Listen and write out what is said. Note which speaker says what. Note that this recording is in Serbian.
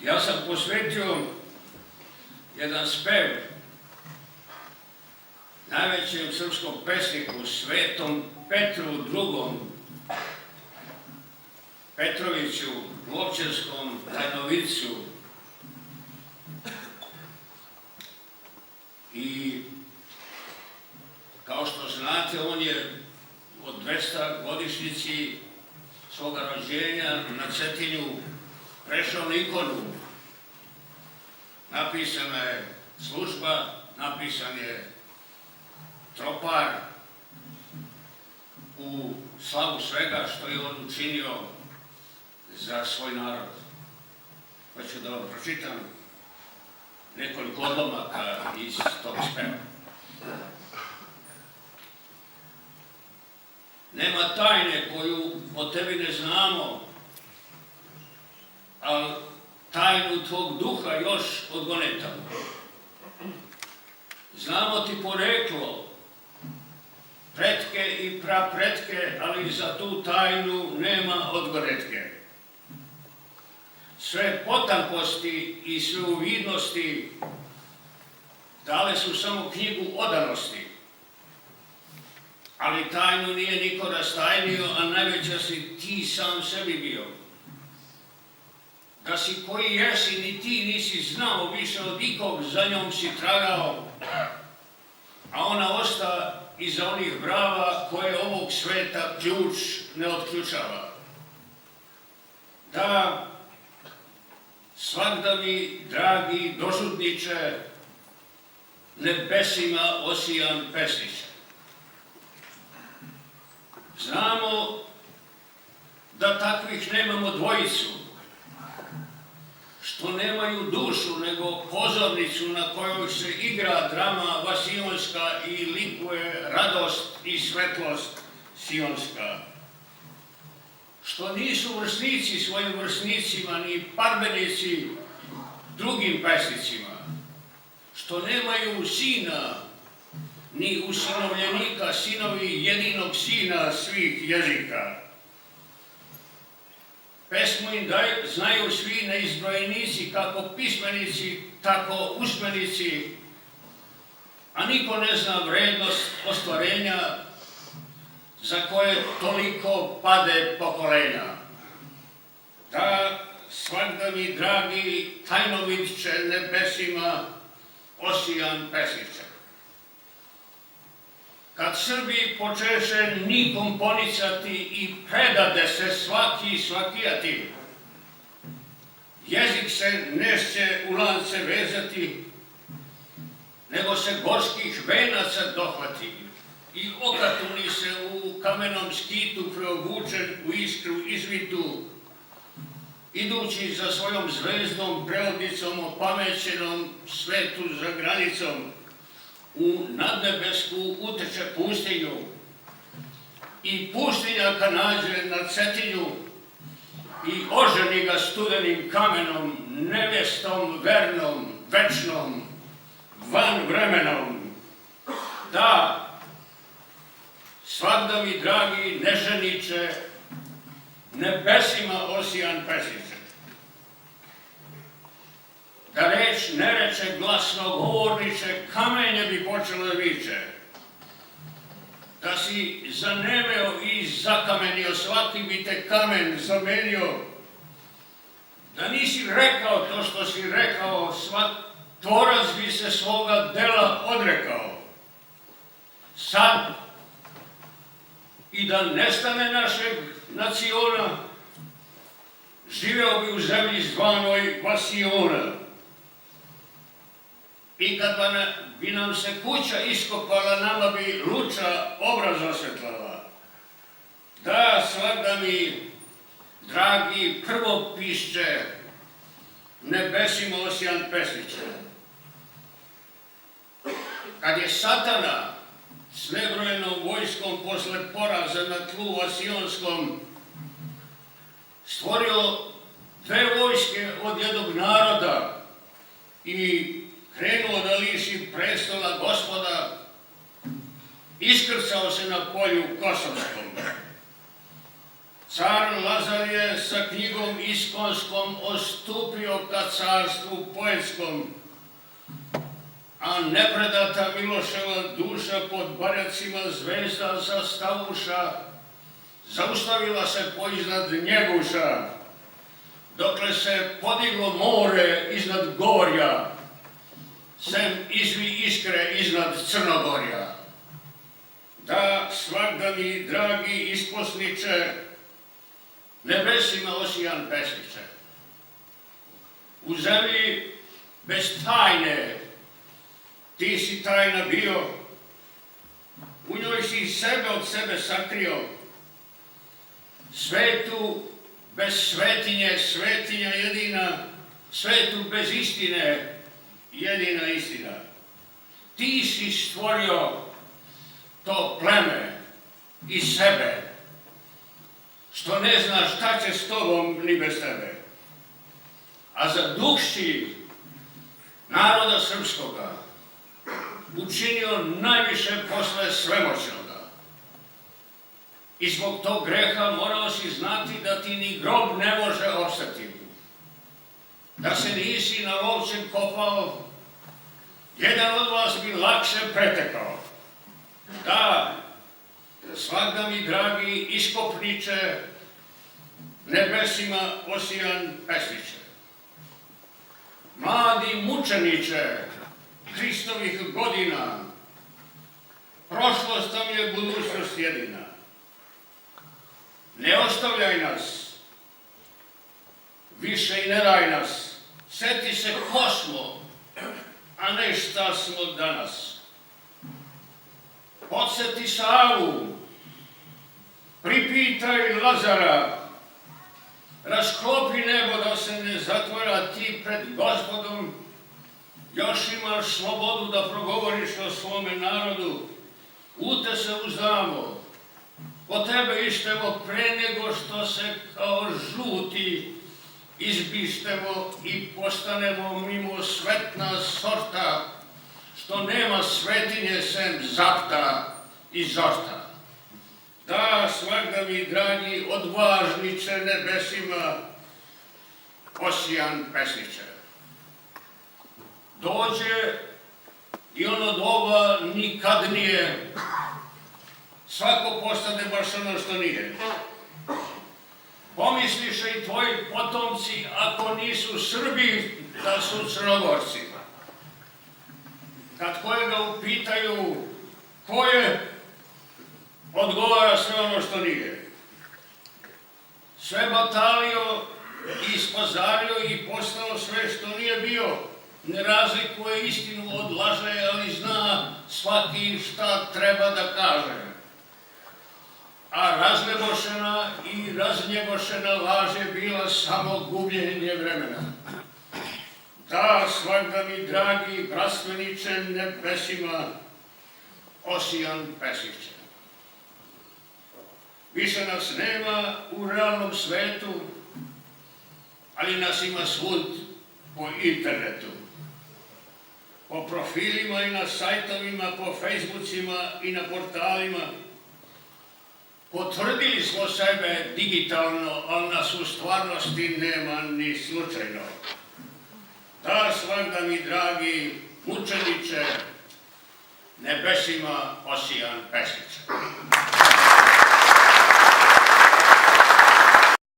Speaker 1: Ja sam posvetio jedan spev najvećem srpskom pesniku, svetom Petru II. Petroviću, Lučevskom tajnovicu. I kao što znate, on je od 200 godišnjici svoga rođenja na Cetinju prešao na ikonu. Napisana je služba, napisan je tropar u slavu svega što je on učinio za svoj narod. Hoću da vam pročitam nekoliko odlomaka iz tog speva. Nema tajne koju o tebi ne znamo, ali tajnu tvog duha još odgonetamo. Znamo ti poreklo, pretke i prapretke, ali za tu tajnu nema odgonetke. Sve potankosti i sve uvidnosti dale su samo knjigu odanosti, ali tajnu nije niko rastajnio, a najveća si ti sam sebi bio. Da si koji jesi, ni ti nisi znao, više od ikog za njom si tragao, a ona osta iza onih brava koje ovog sveta ključ ne otključava. Da, svakda mi, dragi dožudniče, nebesima osijan pesniče. Znamo da takvih nemamo dvojicu, što nemaju dušu nego pozornicu na kojoj se igra drama vasionska i likuje radost i svetlost sionska. Što nisu vrsnici svojim vrsnicima ni parbenici drugim pesnicima. Što nemaju sina ni usinovljenika, sinovi jedinog sina svih jezika. Pesmu im znaju svi neizbrojenici, kako pismenici, tako usmenici, a niko ne zna vrednost ostvarenja za koje toliko pade pokolenja. Da, svakda mi, dragi, tajnoviće nebesima osijan pesniče. Kad Srbi počeše nikom ponicati i predade se svakijati, jezik se nešće u lance vezati, nego se gorskih venaca dohvati i okatuni se u kamenom skitu preobučen u iskru izvitu, idući za svojom zvezdom preodnicom opamećenom svetu za granicom, u nadnebesku uteče pustinju i pustinjaka nađe na Cetinju i oženi ga studenim kamenom, nevjestom vernom, večnom, van vremenom. Da, svakda mi, dragi neženiče, nebesima osijan pesniče. Da reč ne reče glasno govorniče, kamenje bi počelo da viče. Da si zaneveo i zakamenio, svaki bi te kamen zamenio. Da nisi rekao to što si rekao, svak tvorac bi se svoga dela odrekao. Sad, i da nestane našeg naciona, živeo bi u zemlji zvanoj Vasiona. I kad bi nam se kuća iskopala, nama bi Luča obraz osvetlala. Da, svakda mi, dragi prvopišće, nebesima osijan pesniče. Kad je satana s nebrojenom vojskom posle poraza na tlu vasionskom stvorio dve vojske od jednog naroda i krenuo da liši prestola Gospoda, iskrcao se na polju Kosovskom. Car Lazar je sa knjigom iskonskom ostupio ka carstvu poetskom, a nepredata Miloševa duša pod barjacima zvezda zastavuša zaustavila se poiznad Његоша, dokle se podiglo more iznad gorja, sem izvi iskre iznad Crnogorja. Da svakda mi, dragi isposniče, nebesima osijan pesniče. U zemlji bez tajne ti si tajna bio, u njoj si sebe od sebe sakrio, svetu bez svetinje, svetinja jedina, svetu bez istine, jedina istina. Ti si stvorio to pleme i sebe, što ne znaš šta će s tobom ni bez tebe. A za duh si naroda srpskoga učinio najviše posle svemoćnoga. I zbog tog greha morao si znati da ti ni grob ne može opstati. Da se nisi na lovčem kopao, jedan od vas bi lakše pretekao. Da, svakda mi, dragi iskopniče, nebesima osijan pesniče. Mladi mučeniče Hristovih godina, prošlost nam je budućnost jedina. Ne ostavljaj nas, više i ne daj nas, seti se ko smo, a ne šta smo danas. Podsjeti Savu, pripitaj Lazara, rasklopi nebo da se ne zatvora ti pred Gospodom, još imaš slobodu da progovoriš o svome narodu, u te se uzdamo, po tebe ištemo pre nego što se kao žuti izbištemo i postanemo mimo svetna sorta, što nema svetinje sem zapta i zorta. Da, svakda mi, dragi odvažniče nebesima, osijan pesniče. Dođe i ono doba nikad nije, svako postane baš ono što nije. Pomisliše i tvoji potomci, ako nisu Srbi, da su Crnogorci. Kad kojega upitaju ko je, odgovara sve ono što nije. Sve batalio i ispazario i postao sve što nije bio. Ne razlikuje istinu od laže, ali zna svaki šta treba da kaže. A raznebošena i raznjegošena laž je bila samo gubljenje vremena. Da, svakda mi, dragi bratstweniče nebesima, osijan pesniče. Više nas nema u realnom svetu, ali nas ima svud po internetu. Po profilima i na sajtovima, po Facebookima i na portalima. Potvrdili smo sebe digitalno, ali nas u stvarnosti nema ni slučajno. Da, svakda mi, dragi mučeniče, nebesima osijan pesniče.